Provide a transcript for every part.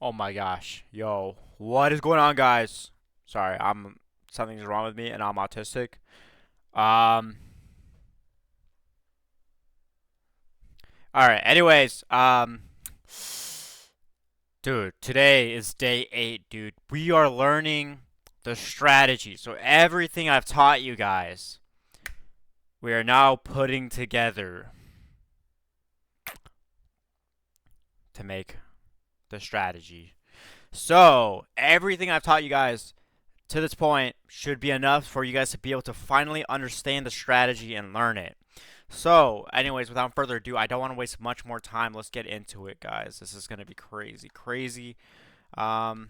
Oh my gosh. Yo, what is going on, guys? Sorry, something's wrong with me and I'm autistic. Um all right. Anyways, dude, today is day 8, dude. We are learning the strategy. So everything I've taught you guys, we are now putting together to make the strategy. So, everything I've taught you guys to this point should be enough for you guys to be able to finally understand the strategy and learn it. So, anyways, without further ado, I don't want to waste much more time. Let's get into it, guys. This is going to be crazy, crazy. Um,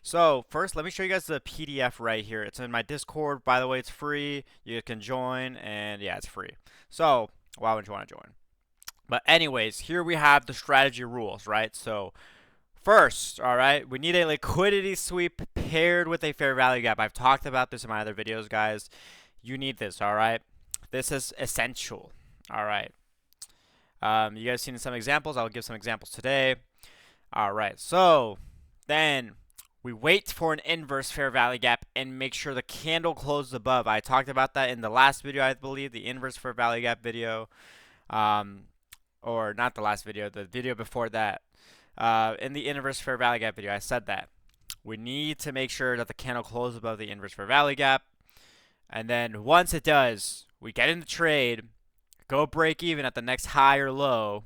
so, first, let me show you guys the PDF right here. It's in my Discord. By the way, it's free. You can join, and yeah, it's free. So, why would you want to join? But anyways, here we have the strategy rules, right? So, first, all right, we need a liquidity sweep paired with a fair value gap. I've talked about this in my other videos, guys. You need this, all right? This is essential, all right? You guys seen some examples? I'll give some examples today. All right, so then we wait for an inverse fair value gap and make sure the candle closes above. I talked about that in the last video, I believe, the inverse fair value gap video. Um, or not the last video, the video before that. In the inverse fair value gap video, I said that we need to make sure that the candle closes above the inverse fair value gap. And then once it does, we get in the trade, go break even at the next high or low,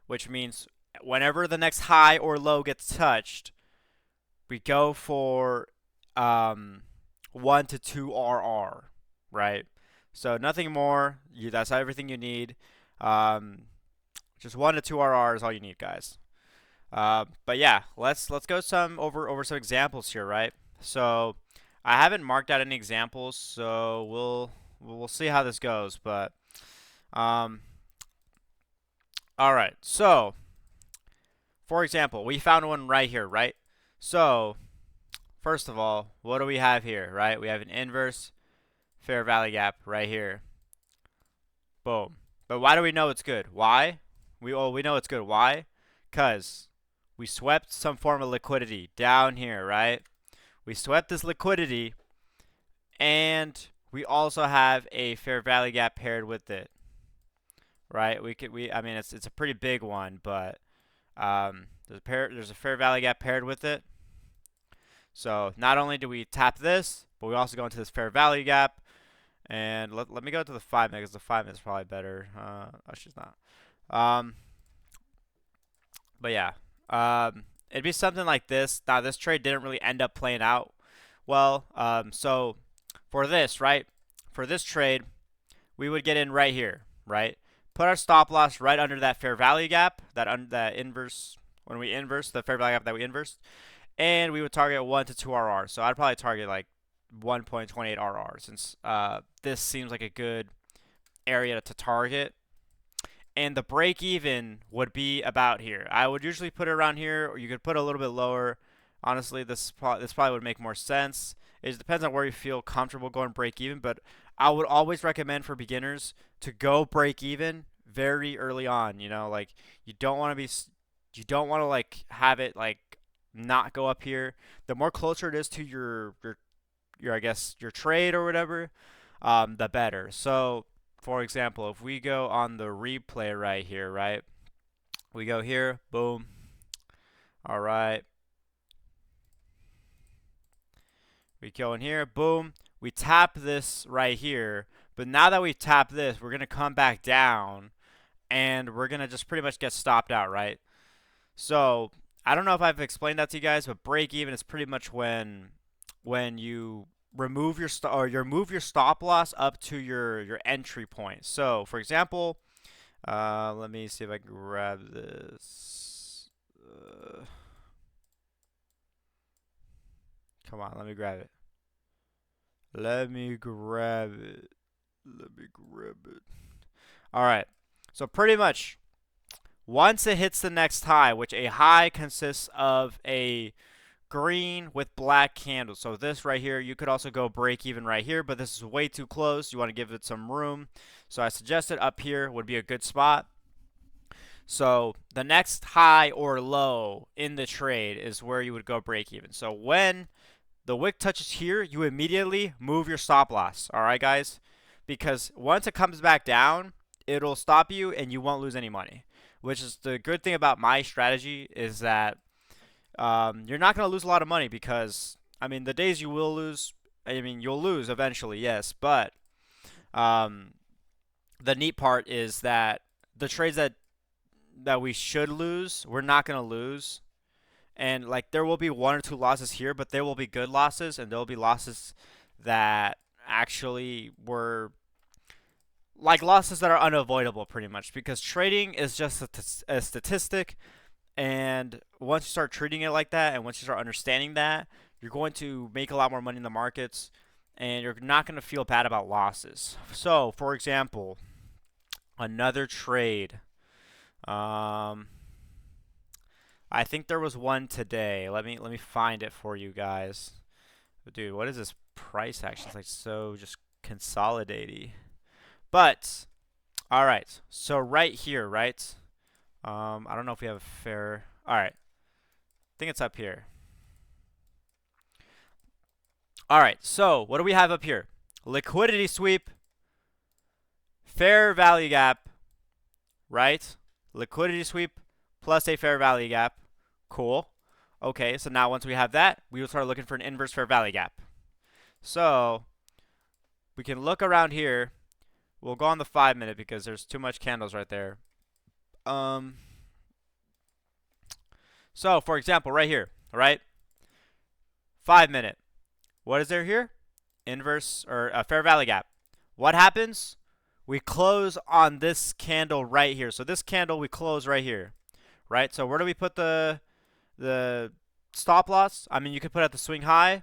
which means whenever the next high or low gets touched, we go for 1 to 2 RR, right? So nothing more. That's everything you need. Um, just 1 to 2 RR is all you need, guys. But yeah, let's go over some examples here, right? So I haven't marked out any examples, so we'll see how this goes. But um, all right. So for example, we found one right here, right? So first of all, what do we have here, right? We have an inverse fair value gap right here. Boom. But why do we know it's good? Why? We know it's good. Why? Because we swept some form of liquidity down here, right? We swept this liquidity, and we also have a fair value gap paired with it, right? I mean, it's a pretty big one, but there's a fair value gap paired with it. So not only do we tap this, but we also go into this fair value gap. And let me go to the 5 minute, because the 5 minute is probably better. She's not. Um, but yeah, it'd be something like this. Now, this trade didn't really end up playing out well. So for this, right? For this trade, we would get in right here, right? Put our stop loss right under that fair value gap, that inverse, when we inverse the fair value gap that we inversed, and we would target 1 to 2 RR. So I'd probably target like 1.28 RR, since this seems like a good area to target. And the break even would be about here. I would usually put it around here, or you could put it a little bit lower. Honestly, this probably would make more sense. It depends on where you feel comfortable going break even, but I would always recommend for beginners to go break even very early on. You know, like you don't want to like have it like not go up here. The more closer it is to your I guess your trade or whatever, the better. So for example, if we go on the replay right here, right? We go here, boom. All right. We go in here, boom. We tap this right here. But now that we tap this, we're going to come back down and we're going to just pretty much get stopped out, right? So I don't know if I've explained that to you guys, but break even is pretty much when you remove or move your stop loss up to your entry point. So for example, let me see if I can grab this. Come on, let me grab it. Let me grab it. Let me grab it. All right. So pretty much once it hits the next high, which a high consists of a green with black candles. So this right here, you could also go break even right here, but this is way too close. You want to give it some room. So I suggested up here would be a good spot. So the next high or low in the trade is where you would go break even. So when the wick touches here, you immediately move your stop loss. All right, guys? Because once it comes back down, it'll stop you and you won't lose any money. Which is the good thing about my strategy is that you're not going to lose a lot of money because, I mean, the days you will lose, I mean, you'll lose eventually, yes. But um, the neat part is that the trades that we should lose, we're not going to lose. And like there will be one or two losses here, but there will be good losses and there will be losses that actually were like losses that are unavoidable pretty much because trading is just a statistic, and once you start treating it like that and once you start understanding that, you're going to make a lot more money in the markets and you're not going to feel bad about losses. So, for example, another trade. Um, I think there was one today. Let me find it for you guys. Dude, what is this price action? It's like so just consolidating. But all right. So right here, right? I don't know if we have a fair. All right. I think it's up here. All right. So what do we have up here? Liquidity sweep, fair value gap, right? Liquidity sweep plus a fair value gap. Cool. Okay, so now once we have that, we will start looking for an inverse fair value gap. So we can look around here. We'll go on the 5-minute because there's too much candles right there. So for example, right here, right? 5-minute. What is there here? Inverse or a fair value gap. What happens? We close on this candle right here. So this candle we close right here, right? So where do we put the stop loss? I mean, you could put at the swing high.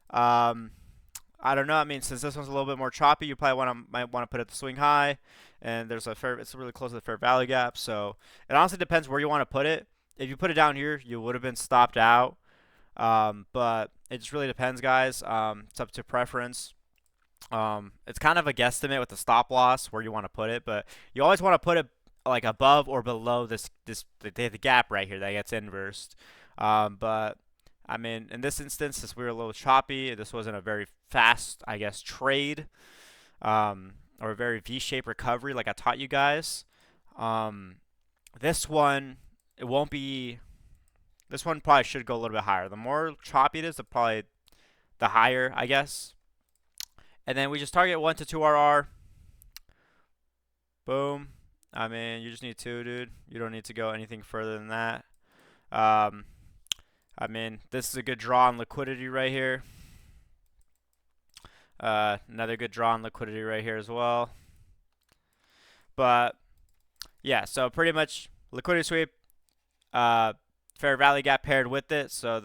I don't know. I mean, since this one's a little bit more choppy, you probably might want to put it at the swing high, and there's a fair. It's really close to the fair value gap. So it honestly depends where you want to put it. If you put it down here, you would have been stopped out. But it just really depends, guys. It's up to preference. It's kind of a guesstimate with the stop loss where you want to put it, but you always want to put it like above or below the gap right here that gets inversed. But I mean, in this instance, since we were a little choppy, this wasn't a very fast, I guess, trade, or a very V-shaped recovery like I taught you guys. This one, it won't be. This one probably should go a little bit higher. The more choppy it is, the higher, I guess. And then we just target 1 to 2 RR. Boom. I mean, you just need 2, dude. You don't need to go anything further than that. I mean, this is a good draw on liquidity right here. Another good draw on liquidity right here as well. But yeah, so pretty much liquidity sweep, fair value gap paired with it. So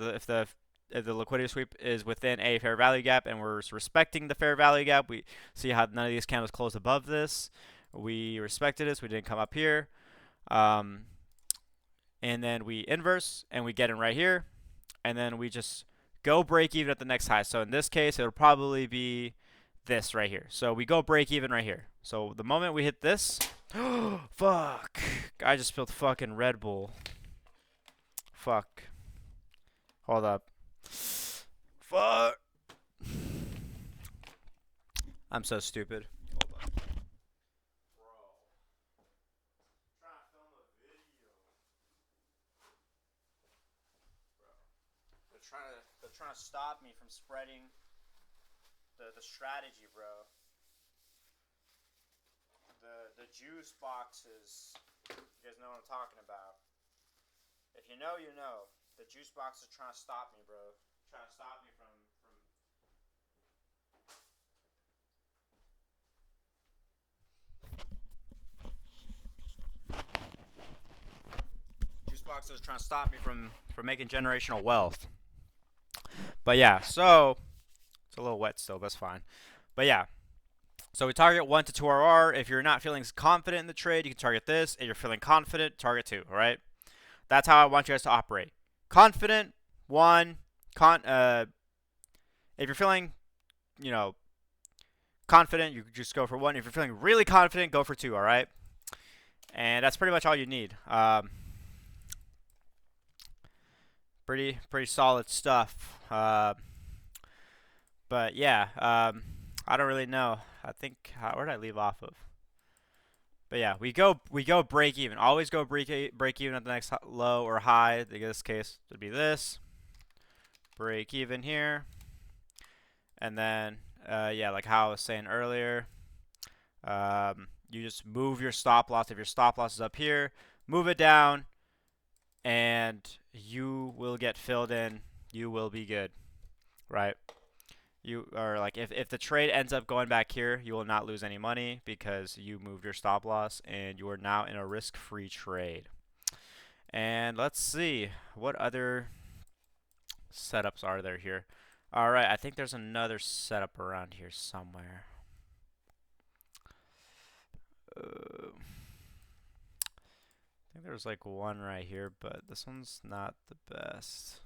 if the liquidity sweep is within a fair value gap and we're respecting the fair value gap, we see how none of these candles close above this. We respected this. We didn't come up here. And then we inverse and we get in right here. And then we just go break even at the next high. So in this case, it'll probably be this right here. So we go break even right here. So the moment we hit this, fuck. I just spilled fucking Red Bull. Fuck. Hold up. Fuck. I'm so stupid. Hold up. Bro. Trying to film a video. Bro. They're trying to stop me from spreading the strategy, bro. The juice boxes. You guys know what I'm talking about. If you know, you know. The juice box is trying to stop me, bro. Trying to stop me from juice box is trying to stop me from making generational wealth. But yeah, so it's a little wet still, but that's fine. But yeah. So we target 1 to 2 RR. If you're not feeling confident in the trade, you can target this. If you're feeling confident, target 2, all right? That's how I want you guys to operate. Confident, 1. If you're feeling, confident, you just go for 1. If you're feeling really confident, go for 2, all right? And that's pretty much all you need. Pretty solid stuff. But yeah, I don't really know. I think where did I leave off of? But yeah, we go break even. Always go break even at the next low or high. In this case, it would be this break even here, and then yeah, like how I was saying earlier, you just move your stop loss. If your stop loss is up here, move it down, and you will get filled in. You will be good, right? You are like if the trade ends up going back here, you will not lose any money because you moved your stop loss and you are now in a risk-free trade. And let's see what other setups are there here. All right, I think there's another setup around here somewhere. I think there's like one right here, but this one's not the best.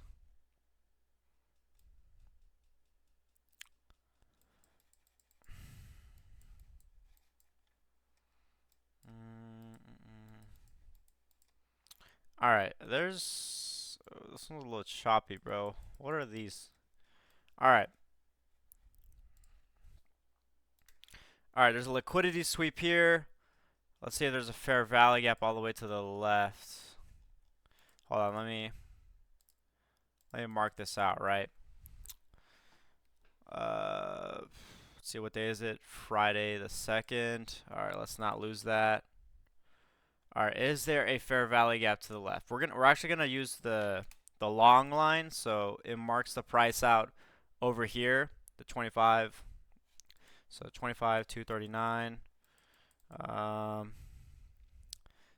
All right, there's this one's a little choppy, bro. What are these? All right. All right, there's a liquidity sweep here. Let's see if there's a fair value gap all the way to the left. Hold on, let me mark this out, right? Let's see, what day is it? Friday the 2nd. All right, let's not lose that. All right, is there a fair value gap to the left? We're actually gonna use the long line, so it marks the price out over here, the 25. So 25 239.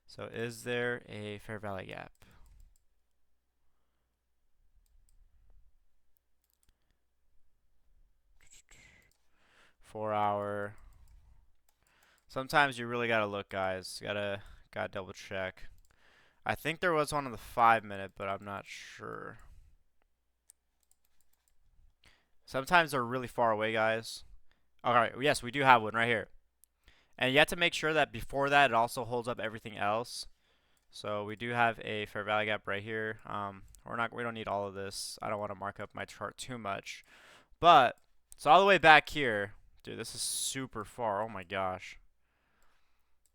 So is there a fair value gap? Four-hour. Sometimes you really gotta look, guys. Gotta double check. I think there was one on the 5-minute, but I'm not sure. Sometimes they're really far away, guys. All right, yes, we do have one right here. And you have to make sure that before that it also holds up everything else. So we do have a fair value gap right here. We don't need all of this. I don't want to mark up my chart too much. But it's all the way back here. Dude, this is super far. Oh my gosh.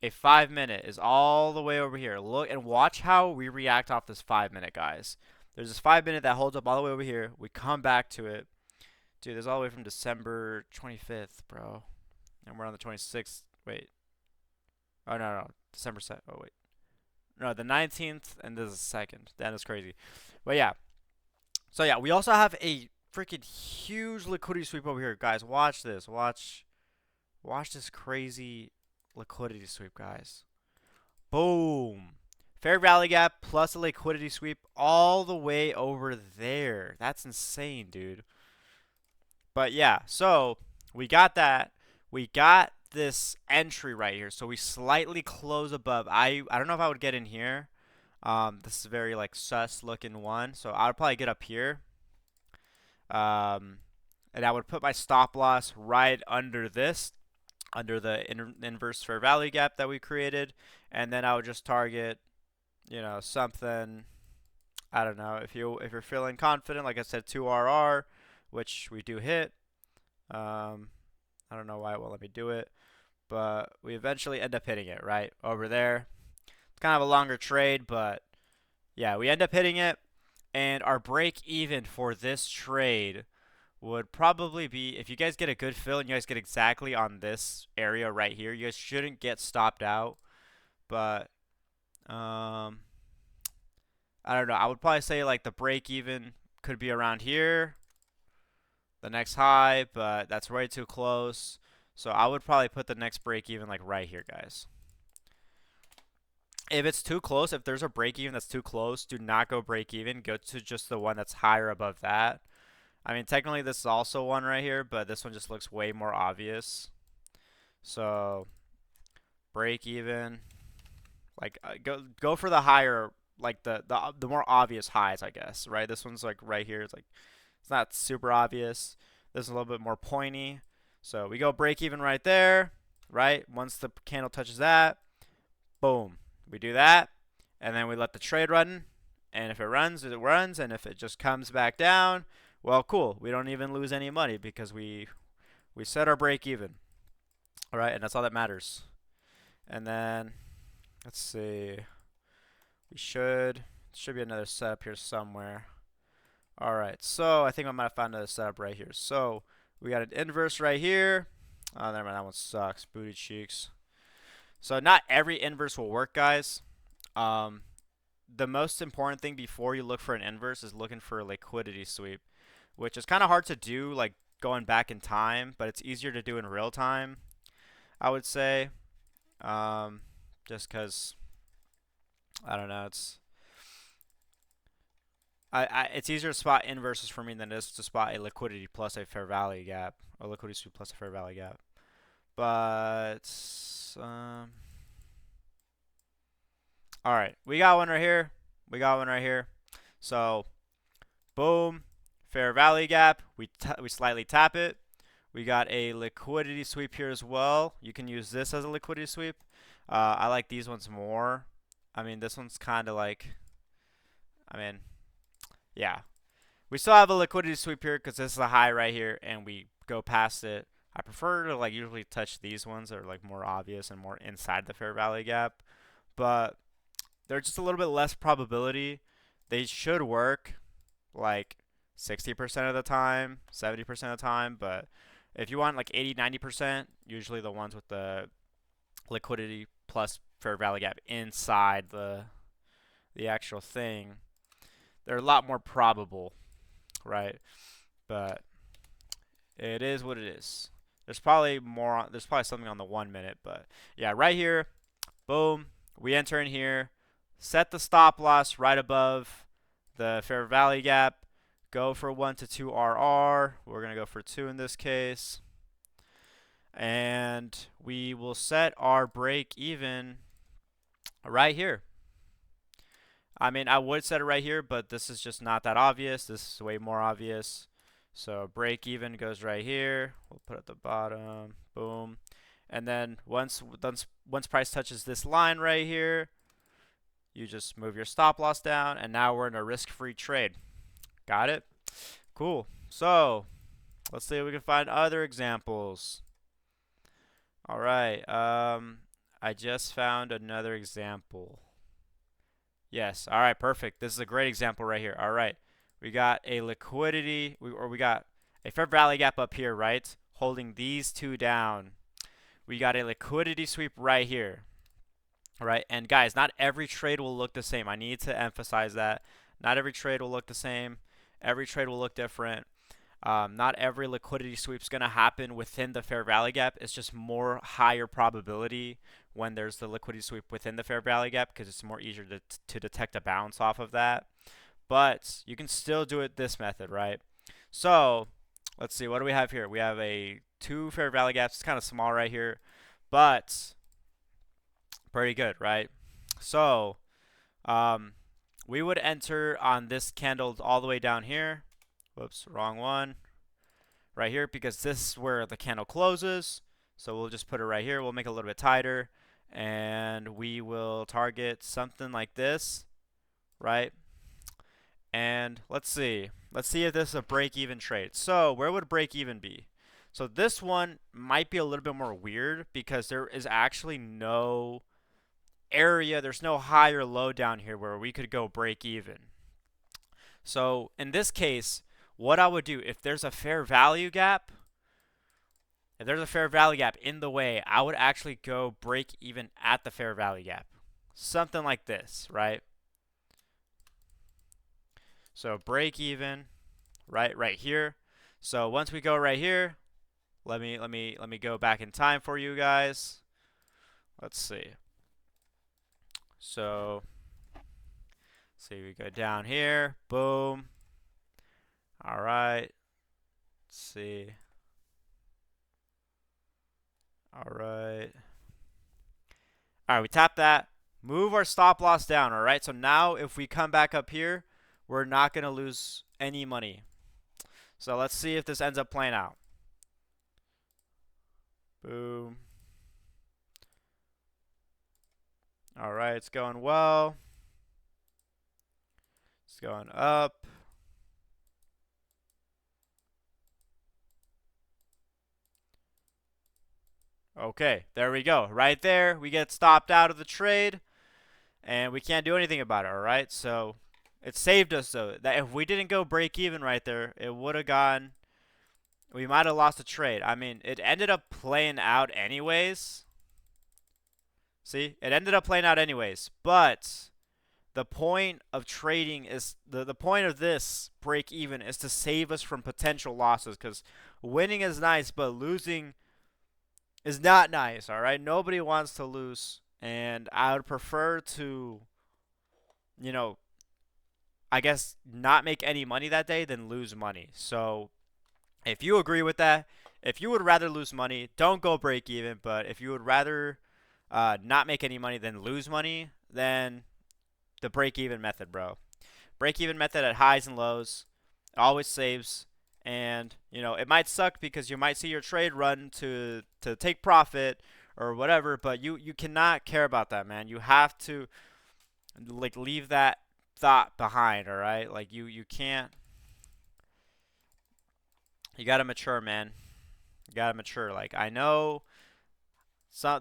A 5-minute is all the way over here. Look and watch how we react off this 5-minute, guys. There's this 5-minute that holds up all the way over here. We come back to it. Dude, this is all the way from December 25th, bro. And we're on the 26th. Wait. Oh, no. December 2nd. Oh, wait. No, the 19th and this is the 2nd. That is crazy. But yeah. So yeah, we also have a freaking huge liquidity sweep over here. Guys, watch this. Watch this crazy liquidity sweep, guys. Boom. Fair value gap plus a liquidity sweep all the way over there. That's insane, dude. But yeah, so we got that. We got this entry right here. So we slightly close above. I don't know if I would get in here. This is very like sus looking one. So I would probably get up here. And I would put my stop loss right under this, under the inverse fair value gap that we created. And then I would just target, something, I don't know, if you're feeling confident, like I said, 2RR, which we do hit. I don't know why it won't let me do it, but we eventually end up hitting it right over there. It's kind of a longer trade, but yeah, we end up hitting it, and our break even for this trade would probably be, if you guys get a good fill and you guys get exactly on this area right here, you guys shouldn't get stopped out, but I don't know. I would probably say like the break even could be around here, the next high, but that's way too close. So I would probably put the next break even like right here, guys. If it's too close, if there's a break even that's too close, do not go break even. Go to just the one that's higher above that. I mean, technically this is also one right here, but this one just looks way more obvious. So break even, like go for the higher, like the more obvious highs, I guess, right? This one's like right here. It's like it's not super obvious. This is a little bit more pointy. So we go break even right there, right? Once the candle touches that, boom. We do that, and then we let the trade run. And if it runs, it runs. And if it just comes back down, well, cool. We don't even lose any money because we set our break even. All right, and that's all that matters. And then let's see. We should be another setup here somewhere. All right, so I think I might have found another setup right here. So we got an inverse right here. Oh, never mind, that one sucks. Booty cheeks. So not every inverse will work, guys. Um, the most important thing before you look for an inverse is looking for a liquidity sweep, which is kind of hard to do, like going back in time, but it's easier to do in real time, I would say. Just because I don't know, it's easier to spot inverses for me than it is to spot a liquidity plus a fair value gap, or liquidity sweep plus a fair value gap. But all right, we got one right here. We got one right here. So boom, fair value gap. We slightly tap it. We got a liquidity sweep here as well. You can use this as a liquidity sweep. I like these ones more. I mean, this one's kind of like, I mean, yeah. We still have a liquidity sweep here because this is a high right here, and we go past it. I prefer to like usually touch these ones that are like more obvious and more inside the fair value gap, but they're just a little bit less probability. They should work like 60% of the time, 70% of the time, but if you want like 80, 90%, usually the ones with the liquidity plus fair value gap inside the actual thing, they're a lot more probable, right? But it is what it is. There's probably more. There's probably something on the 1 minute, but yeah, right here, boom. We enter in here, set the stop loss right above the fair value gap. Go for 1 to 2 RR. We're gonna go for 2 in this case, and we will set our break even right here. I mean, I would set it right here, but this is just not that obvious. This is way more obvious. So break even goes right here. We'll put it at the bottom. Boom. And then once price touches this line right here, you just move your stop loss down, and now we're in a risk-free trade. Got it? Cool. So let's see if we can find other examples. All right. I just found another example. Yes. All right. Perfect. This is a great example right here. All right. We got a liquidity, we got a fair value gap up here, right? Holding these two down. We got a liquidity sweep right here. All right. And guys, not every trade will look the same. I need to emphasize that. Not every trade will look the same. Every trade will look different. Not every liquidity sweep is going to happen within the fair value gap. It's just more higher probability when there's the liquidity sweep within the fair value gap because it's more easier to detect a bounce off of that. But you can still do it this method, right? So let's see, what do we have here? We have a 2 fair value gaps. It's kind of small right here, but pretty good, right? So we would enter on this candle all the way down here. Whoops, wrong one. Right here, because this is where the candle closes. So we'll just put it right here. We'll make it a little bit tighter, and we will target something like this, right? And let's see if this is a break-even trade. So where would break-even be? So this one might be a little bit more weird because there is actually no area, there's no high or low down here where we could go break-even. So in this case, what I would do, if there's a fair value gap in the way, I would actually go break even at the fair value gap. Something like this, right? So break even right here. So once we go right here, let me go back in time for you guys. Let's see. So we go down here, boom. All right. Let's see. All right. All right, we tap that. Move our stop loss down, all right? So now if we come back up here, we're not going to lose any money. So let's see if this ends up playing out. Boom. All right, it's going well. It's going up. Okay, there we go. Right there, we get stopped out of the trade, and we can't do anything about it, all right? So it saved us, though. That if we didn't go break even right there, it would have gone. We might have lost the trade. I mean, it ended up playing out anyways. See, it ended up playing out anyways. But the point of trading is the point of this break even is to save us from potential losses. Because winning is nice, but losing is not nice. All right, nobody wants to lose, and I would prefer to, you know, I guess not make any money that day than lose money. So if you agree with that, if you would rather lose money, don't go break even. But if you would rather not make any money than lose money, then the break even method, bro. Break even method at highs and lows always saves. And it might suck because you might see your trade run to take profit or whatever, but you cannot care about that, man. You have to like leave that thought behind, all right? Like you can't. You gotta mature, man. You gotta mature. Like I know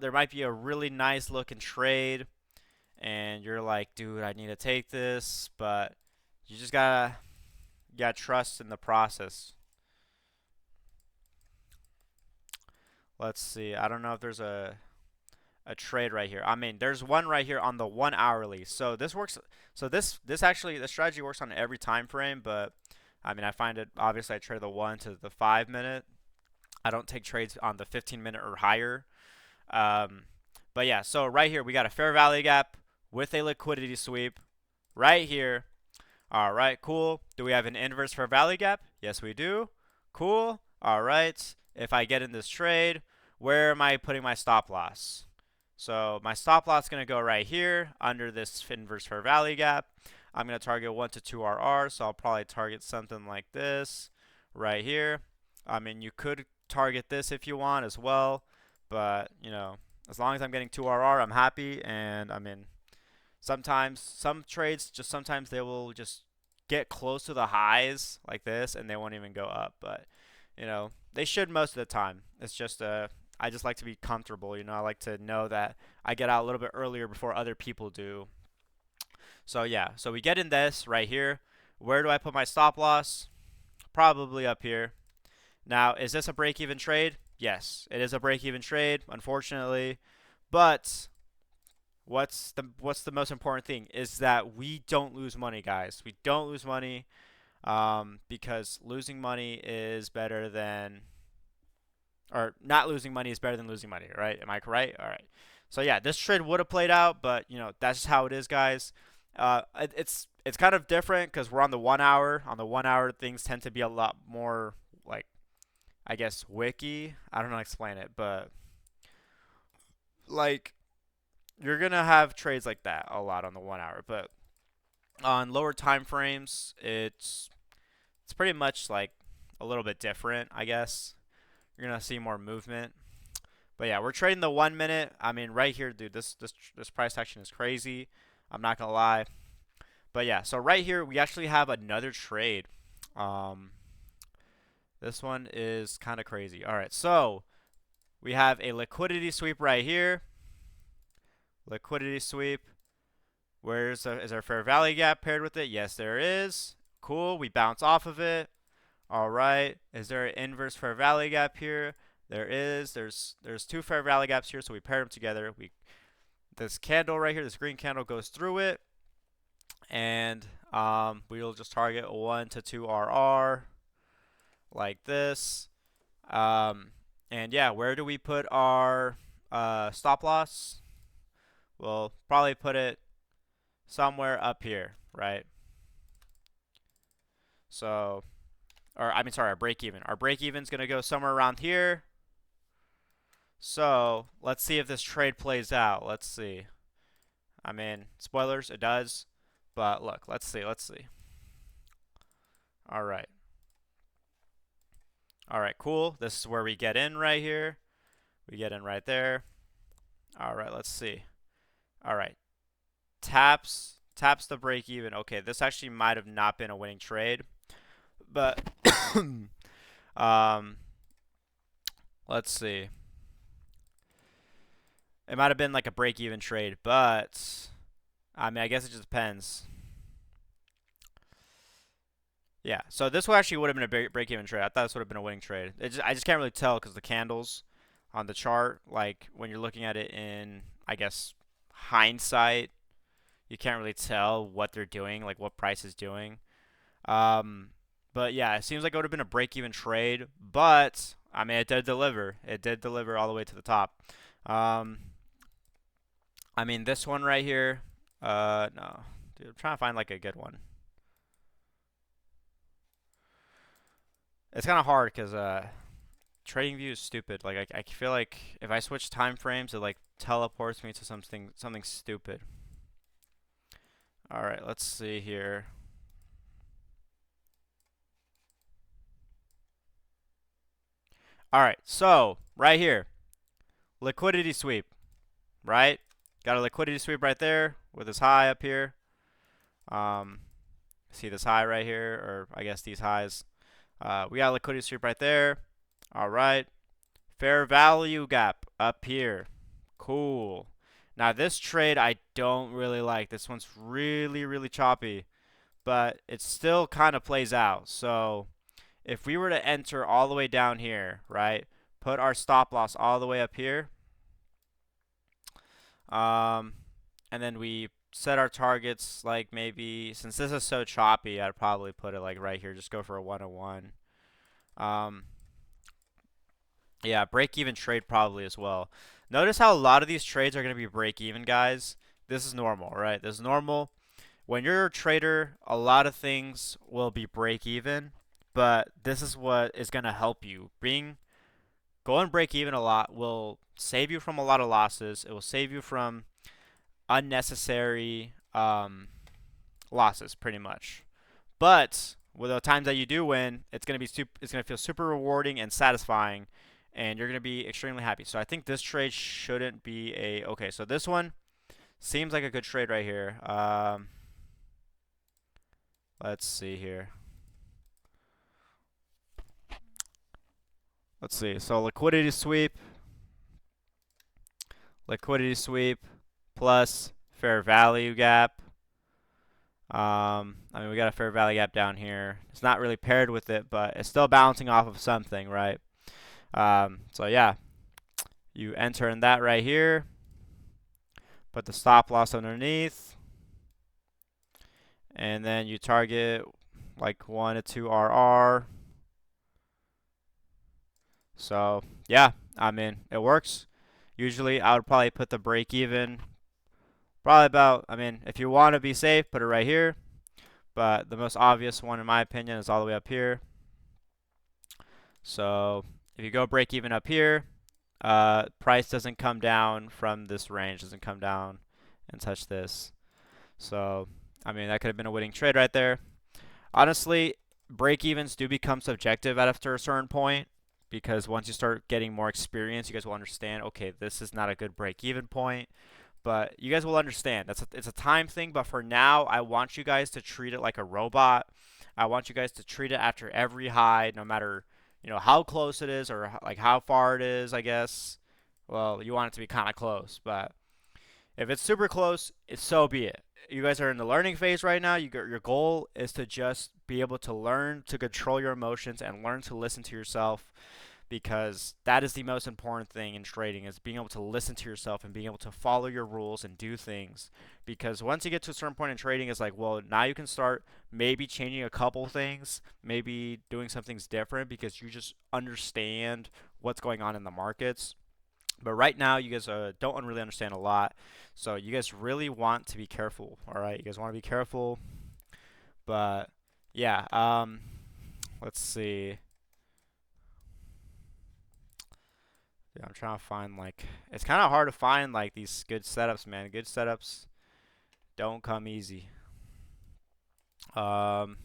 there might be a really nice looking trade, and you're like, dude, I need to take this, but you just gotta trust in the process. Let's see. I don't know if there's a trade right here. I mean, there's one right here on the 1 hourly. So this works. So this actually the strategy works on every time frame, but I mean, I find it obviously I trade the 1 to the 5 minute. I don't take trades on the 15 minute or higher. Um, but yeah, so right here we got a fair value gap with a liquidity sweep right here. All right, cool. Do we have an inverse fair value gap? Yes, we do. Cool. All right. If I get in this trade, where am I putting my stop loss? So my stop loss is going to go right here under this inverse fair value gap. I'm going to target 1 to 2 RR, so I'll probably target something like this right here. I mean, you could target this if you want as well, but, as long as I'm getting 2 RR, I'm happy. And I mean, sometimes some trades sometimes they will just get close to the highs like this and they won't even go up, but they should most of the time. It's just I just like to be comfortable, I like to know that I get out a little bit earlier before other people do. So yeah, so we get in this right here. Where do I put my stop loss? Probably up here. Now, is this a break-even trade? Yes, it is a break-even trade, unfortunately. But what's the most important thing is that we don't lose money, guys. We don't lose money, because losing money is better than, or not losing money is better than losing money, right? Am I correct? All right. So yeah, this trade would have played out, but that's just how it is, guys. It's kind of different because we're on the 1 hour. On the 1 hour, things tend to be a lot more like, I guess, wiki. I don't know how to explain it, but like you're gonna have trades like that a lot on the 1 hour, but on lower time frames, it's pretty much like a little bit different, I guess. You're gonna see more movement. But yeah, we're trading the 1 minute. I mean, right here, dude, this price action is crazy. I'm not gonna lie. But yeah, so right here we actually have another trade. Um, this one is kind of crazy. All right, so we have a liquidity sweep right here. Liquidity sweep. Is our fair value gap paired with it? Yes, there is. Cool. We bounce off of it. All right. Is there an inverse fair value gap here? There is. There's two fair value gaps here, so we pair them together. This candle right here, this green candle goes through it, and we'll just target 1 to 2 RR like this. And yeah, where do we put our stop loss? We'll probably put it somewhere up here, right? So, or I mean, sorry, our break even. Our break even is going to go somewhere around here. So, let's see if this trade plays out. Let's see. I mean, spoilers, it does. But look, let's see. All right. All right, cool. This is where we get in right here. We get in right there. All right, let's see. All right. taps the break even. Okay, this actually might have not been a winning trade, but um, let's see. It might have been like a break even trade, but I mean, I guess it just depends. Yeah, so this one actually would have been a break even trade. I thought this would have been a winning trade. I just can't really tell because the candles on the chart, like when you're looking at it in, I guess, hindsight, you can't really tell what they're doing, like what price is doing. Um, but yeah, it seems like it would have been a break-even trade, but I mean, it did deliver. It did deliver all the way to the top. Um, I mean, this one right here, no, dude, I'm trying to find like a good one. It's kind of hard because TradingView is stupid. Like I feel like if I switch time frames, it like teleports me to something stupid. All right, let's see here. All right, so right here, liquidity sweep, right? Got a liquidity sweep right there with this high up here. Um, see this high right here, or I guess these highs. We got a liquidity sweep right there. All right, fair value gap up here. Cool. Now this trade I don't really like. This one's really choppy, but it still kind of plays out. So if we were to enter all the way down here, right? Put our stop loss all the way up here. Um, and then we set our targets like maybe, since this is so choppy, I'd probably put it like right here. Just go for a 101. Um, yeah, break even trade probably as well. Notice how a lot of these trades are going to be break even, guys. This is normal, right? This is normal. When you're a trader, a lot of things will be break even, but this is what is going to help you. Going break even a lot will save you from a lot of losses. It will save you from unnecessary losses, pretty much. But with the times that you do win, it's gonna feel super rewarding and satisfying, and you're gonna be extremely happy. So I think this trade shouldn't be a okay. So this one seems like a good trade right here. Let's see here. Let's see. So liquidity sweep plus fair value gap. I mean, we got a fair value gap down here. It's not really paired with it, but it's still bouncing off of something, right? So yeah, you enter in that right here. Put the stop loss underneath, and then you target like 1 to 2 RR. So yeah, I mean, it works. Usually, I would probably put the break even probably about. I mean, if you want to be safe, put it right here. But the most obvious one, in my opinion, is all the way up here. So if you go break even up here, price doesn't come down from this range, doesn't come down and touch this. So, I mean, that could have been a winning trade right there. Honestly, break evens do become subjective after a certain point because once you start getting more experience, you guys will understand, okay, this is not a good break even point. But you guys will understand. It's a time thing, but for now, I want you guys to treat it like a robot. I want you guys to treat it after every high, no matter, how close it is or like how far it is, I guess. Well, you want it to be kind of close, but if it's super close, so be it. You guys are in the learning phase right now. Your goal is to just be able to learn to control your emotions and learn to listen to yourself, because that is the most important thing in trading, is being able to listen to yourself and being able to follow your rules and do things. Because once you get to a certain point in trading, it's like, well, now you can start maybe changing a couple things, maybe doing some things different because you just understand what's going on in the markets. But right now, you guys don't really understand a lot, so you guys really want to be careful. All right, you guys want to be careful. But yeah, let's see. Yeah, I'm trying to find like it's kind of hard to find like these good setups, man. Good setups don't come easy. Um,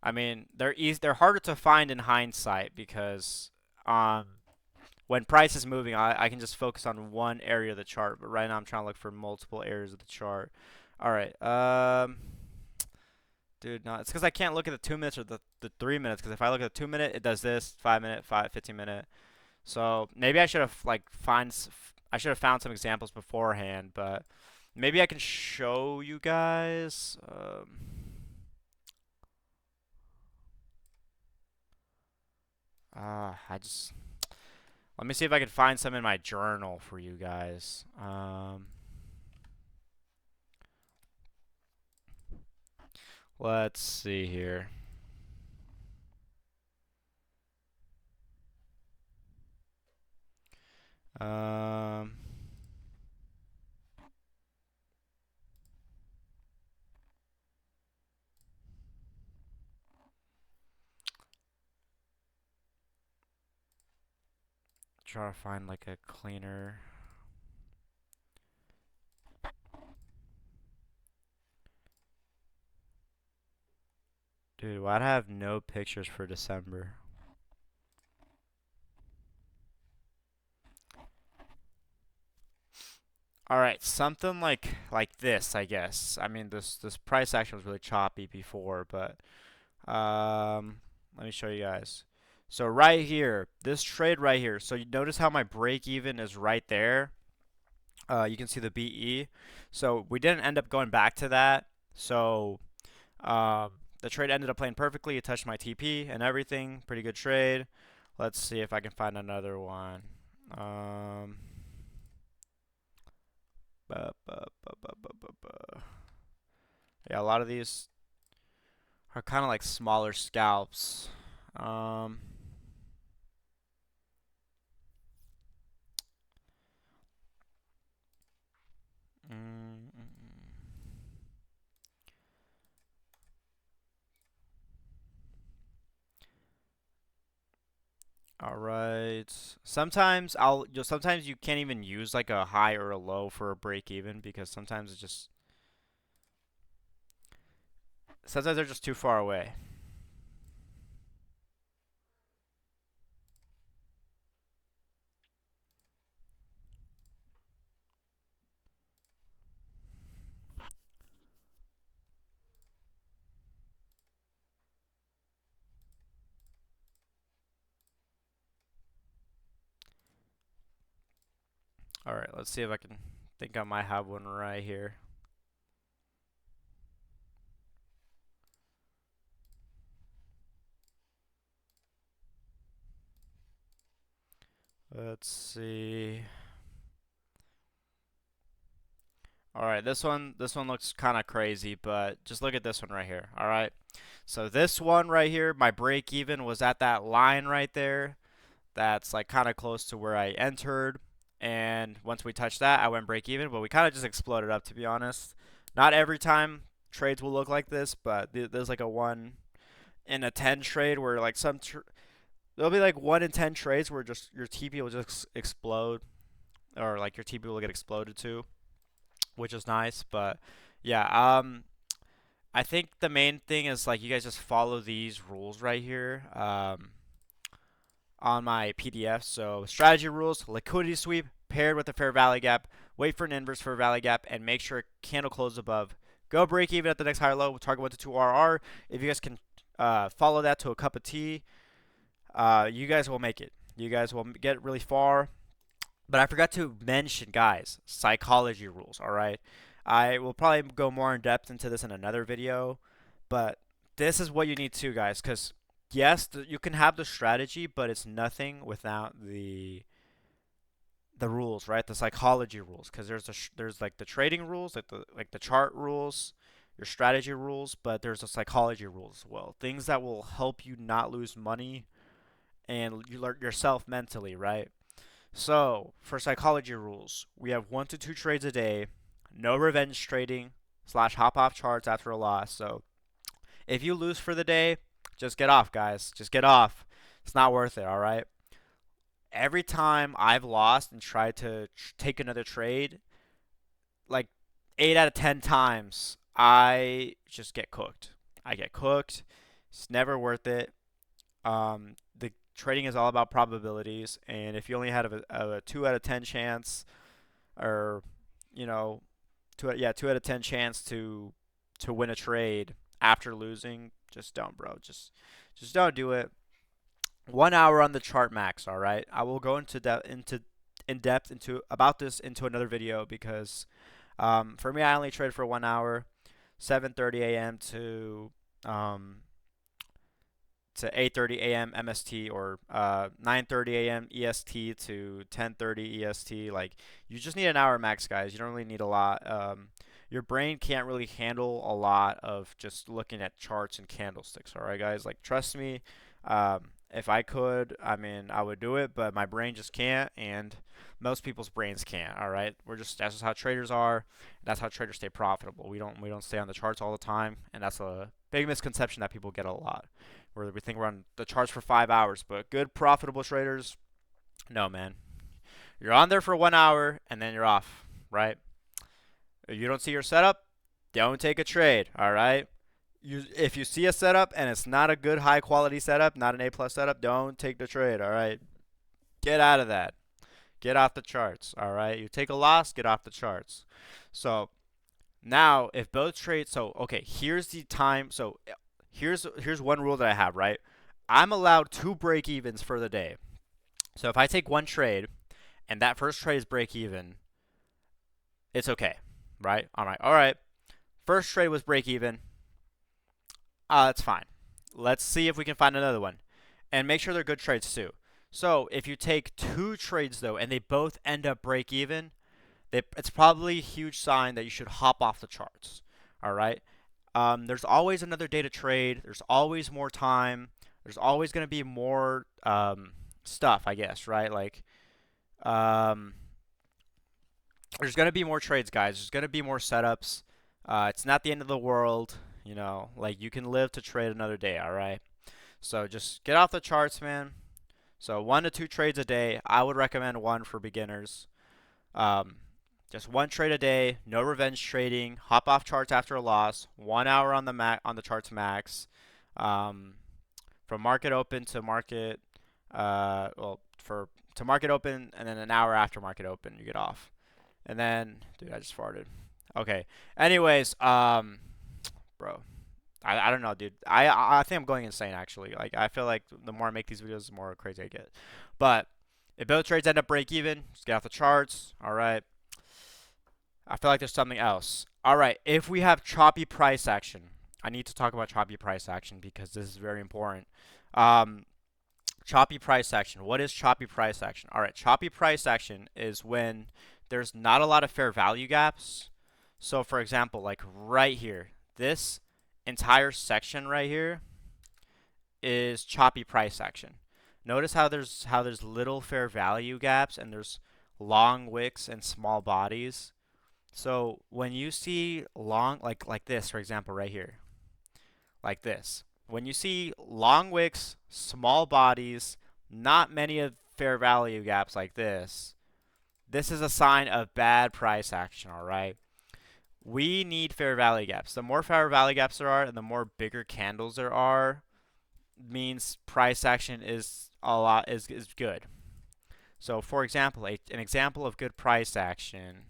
I mean, they're easy. They're harder to find in hindsight because um when price is moving, I can just focus on one area of the chart. But right now I'm trying to look for multiple areas of the chart. All right. Dude, no, it's because I can't look at the 2 minutes or the 3 minutes. Because if I look at the 2 minute, it does this. 5 minute, 15 minute. So maybe I should have I should have found some examples beforehand. But maybe I can show you guys. I just let me see if I can find some in my journal for you guys. Let's see here. Um, Try to find like a cleaner. Dude, why'd I have no pictures for December? All right, something like this, I guess. I mean, this price action was really choppy before, but let me show you guys. So right here, this trade right here. So you notice how my break even is right there. You can see the BE. So we didn't end up going back to that. So um, the trade ended up playing perfectly. It touched my TP and everything. Pretty good trade. Let's see if I can find another one. Um, yeah, a lot of these are kind of like smaller scalps. Um, mm, mm, mm. All right. Sometimes you can't even use like a high or a low for a break even because sometimes they're just too far away. All right, let's see if I can think I might have one right here. Let's see. All right, this one looks kind of crazy, but just look at this one right here. All right. So this one right here, my break even was at that line right there. That's like kind of close to where I entered. And once we touched that, I went break even, but we kind of just exploded up to be honest. Not every time trades will look like this, but there's like a 1 in a 10 trade where like there'll be like 1 in 10 trades where just your TP will just explode or like your TP will get exploded too, which is nice, but yeah, I think the main thing is like you guys just follow these rules right here. On my PDF. So strategy rules, liquidity sweep paired with a fair value gap, wait for an inverse fair value gap, and make sure candle closes above. Go break even at the next higher low, target 1 to 2 RR. If you guys can follow that to a cup of tea, you guys will make it. You guys will get really far. But I forgot to mention, guys, psychology rules, all right? I will probably go more in depth into this in another video, but this is what you need to, guys, because yes, you can have the strategy, but it's nothing without the rules, right? The psychology rules, because there's like the trading rules, like the chart rules, your strategy rules, but there's the psychology rules as well. Things that will help you not lose money and you learn yourself mentally, right? So, for psychology rules, we have 1 to 2 trades a day, no revenge trading slash hop off charts after a loss. So, if you lose for the day, just get off, guys. Just get off. It's not worth it, all right? Every time I've lost and tried to take another trade, like 8 out of 10 times, I just get cooked. I get cooked. It's never worth it. The trading is all about probabilities, and if you only had a 2 out of 10 chance, or you know, 2 out of 10 chance to win a trade after losing, just don't, bro. Just don't do it. 1 hour on the chart max. All right, I will go in depth into about this into another video because for me, I only trade for 1 hour, 7:30 a.m. Um, to 8:30 a.m. MST, or 9:30 a.m. EST to 10:30 EST. Like, you just need an hour max, guys. You don't really need a lot. Your brain can't really handle a lot of just looking at charts and candlesticks. All right, guys. Like, trust me. If I could, I mean, I would do it, but my brain just can't, and most people's brains can't. All right, that's just how traders are. That's how traders stay profitable. We don't stay on the charts all the time, and that's a big misconception that people get a lot, where we think we're on the charts for 5 hours. But good profitable traders, no, man, you're on there for 1 hour and then you're off. Right? If you don't see your setup, don't take a trade. All right. If you see a setup and it's not a good high quality setup, not an A plus setup, don't take the trade. All right. Get out of that. Get off the charts. All right. You take a loss, get off the charts. So now, if both trades, so okay, here's the time. So here's one rule that I have, right? I'm allowed 2 break evens for the day. So if I take one trade and that first trade is break even, it's okay, right? All right. First trade was break even. That's fine. Let's see if we can find another one, and make sure they're good trades too. So if you take 2 trades though, and they both end up break even, it's probably a huge sign that you should hop off the charts. All right. There's always another day to trade. There's always more time. There's always going to be more stuff, I guess, right? Like, um, there's going to be more trades, guys. There's going to be more setups. It's not the end of the world, you know. Like, you can live to trade another day, all right? So just get off the charts, man. So 1 to 2 trades a day. I would recommend one for beginners. Um, just 1 trade a day, no revenge trading. Hop off charts after a loss. 1 hour on the charts max. From market open to market, to market open, and then an hour after market open, you get off. And then, dude, I just farted. Okay. Anyways, bro, I don't know, dude. I think I'm going insane actually. Like, I feel like the more I make these videos, the more crazy I get. But if both trades end up break even, just get off the charts. All right. I feel like there's something else. All right, if we have choppy price action, I need to talk about choppy price action because this is very important. Choppy price action. What is choppy price action? All right, choppy price action is when there's not a lot of fair value gaps. So, for example, like right here, this entire section right here is choppy price action. Notice how there's little fair value gaps and there's long wicks and small bodies. So when you see long, like this, for example, right here, like this, when you see long wicks, small bodies, not many of fair value gaps like this is a sign of bad price action, all right? We need fair value gaps. The more fair value gaps there are and the more bigger candles there are, means price action is good. So for example, an example of good price action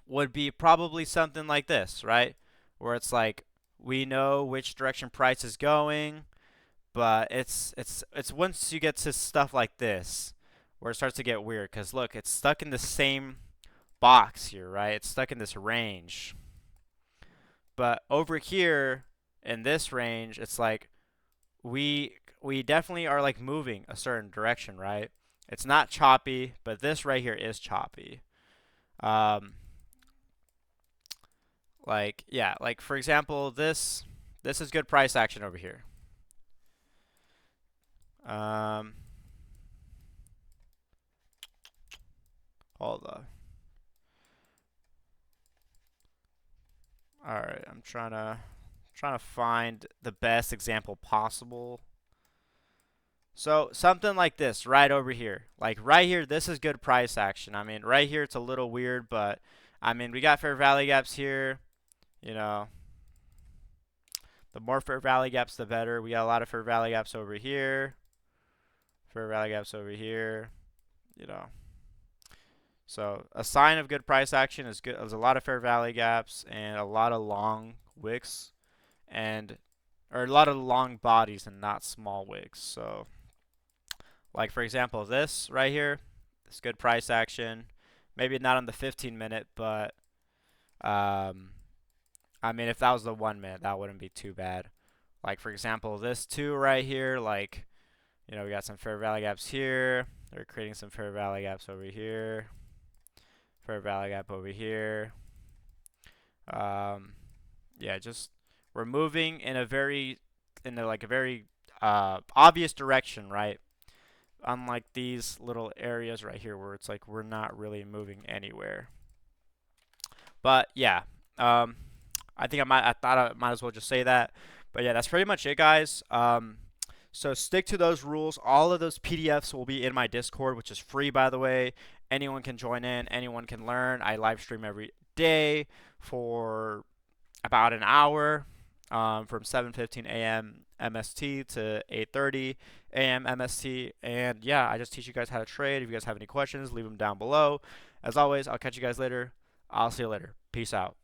would be probably something like this, right? Where it's like we know which direction price is going, but it's once you get to stuff like this where it starts to get weird, because look, it's stuck in the same box here, right? It's stuck in this range. But over here in this range, it's like we definitely are like moving a certain direction, right? It's not choppy, but this right here is choppy. Like, yeah, like for example, this is good price action over here. Hold on. All right, I'm trying to find the best example possible. So something like this right over here. Like right here, this is good price action. I mean, right here it's a little weird, but I mean, we got fair value gaps here, you know. The more fair value gaps, the better. We got a lot of fair value gaps over here. Fair value gaps over here. You know. So a sign of good price action is good. There's a lot of fair value gaps and a lot of long wicks, and or a lot of long bodies and not small wicks. So, like for example, this right here, this good price action. Maybe not on the 15-minute, but I mean, if that was the 1 minute, that wouldn't be too bad. Like for example, this two right here, like we got some fair value gaps here. They're creating some fair value gaps over here. Fair value gap over here. Yeah, just we're moving in a very obvious direction, right? Unlike these little areas right here where it's like we're not really moving anywhere. But yeah, I think I thought I might as well just say that. But yeah, that's pretty much it, guys. So stick to those rules. All of those PDFs will be in my Discord, which is free, by the way. Anyone can join in. Anyone can learn. I live stream every day for about an hour, from 7:15 a.m. MST to 8:30 a.m. MST. And yeah, I just teach you guys how to trade. If you guys have any questions, leave them down below. As always, I'll catch you guys later. I'll see you later. Peace out.